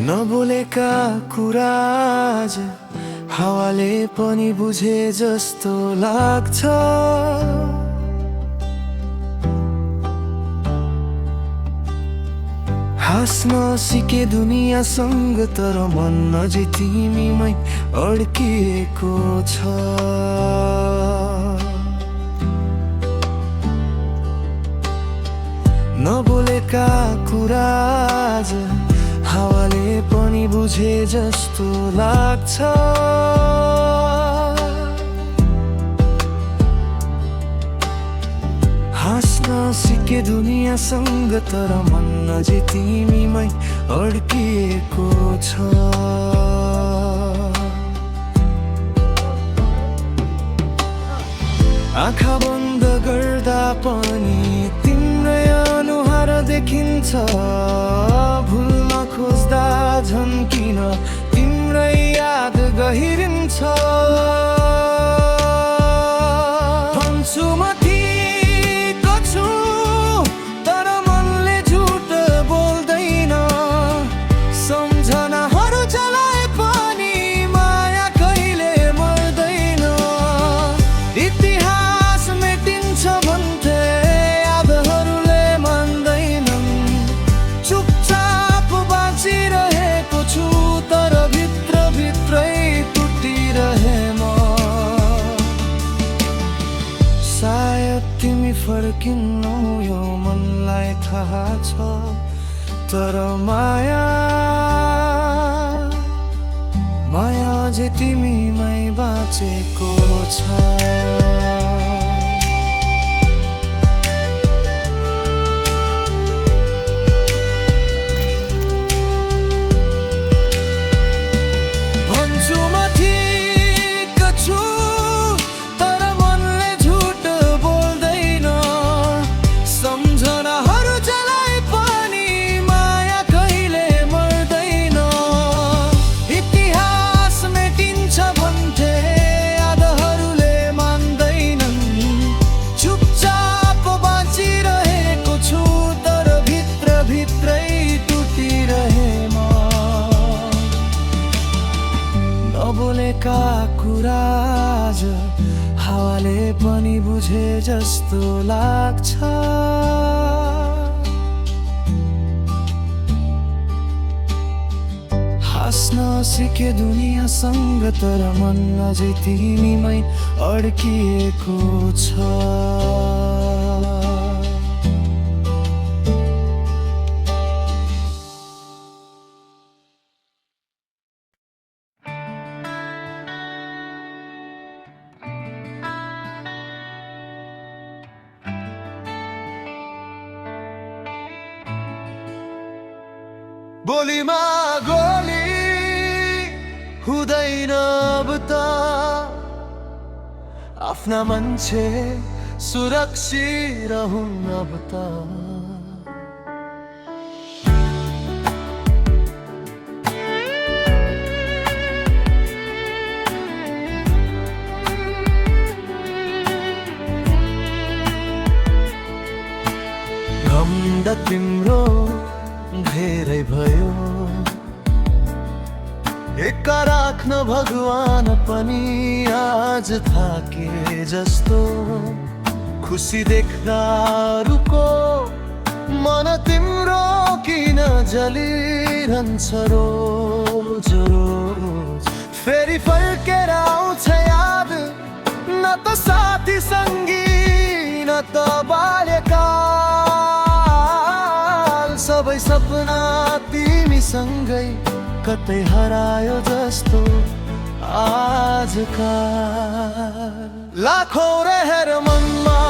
नबोलेका कुरा आज हावाले पनि बुझे जस्तो लाग्छ। हाँस्न सिके दुनियाँसँग तर मन अझै तिमीमै अड्किएको छ। नबोलेका कुरा आज हावाले पनि बुझे जस्तो लाग्छ। हाँस्न सिके दुनियाँसँग तर मन अझै तिमीमै अड्किएको छ। आँखा बन्द गर्दा पनि तिम्रै अनुहार देखिन्छ। भुल्न खोज्दा झन्किन तिम्रै याद गहिरिन्छ। भन्छु म ठिक छु तर मनले झुट बोल्दैन। सम्झनाहरू जलाए पनि माया कहिले मर्दैन। इतिहास मेटिन्छ भन्थे यादहरूले मान्दैनन्। चुपचाप बाँचिरहेको छु तर भित्रभित्रै टुटिरहे म। सायद तिमी फर्किन्नौ यो मनलाई थाहा छ, तर माया अझै तिमीमै बाँचेको छ। भन्छु म ठिक छु तर मनले झुट बोल्दैन। सम्झनाहरू जलाए पनि माया कहिले मर्दैन। इतिहास मेटिन्छ भन्थे यादहरूले मान्दैनन्। चुपचाप बाँचिरहेको छु तर भित्रभित्रै टुटिरहे म। नबोलेका कुरा आज हावाले पनि बुझे जस्तो लाग्छ। हाँस्न सिके दुनियाँसँग तर मन अझै तिमीमै अड्किएको छ। बोलीमा गोली हुँदैन अब त। आफ्ना मान्छे सुरक्षित रहून् अब त। घमण्ड तिम्रो धेरै भयो। एका राख्न भगवान पनि आज थाके जस्तो। खुसी देख्दा रुको मन तिम्रो किन जलिरहन्छ रोज रोज। फेरि फर्केर आउँछ याद न त साथी सङ्गी न त बाल्यकाल। सबै सपना तिमीसँगै कतै हरायो जस्तो आजकाल। लाखौं रहेर मनमा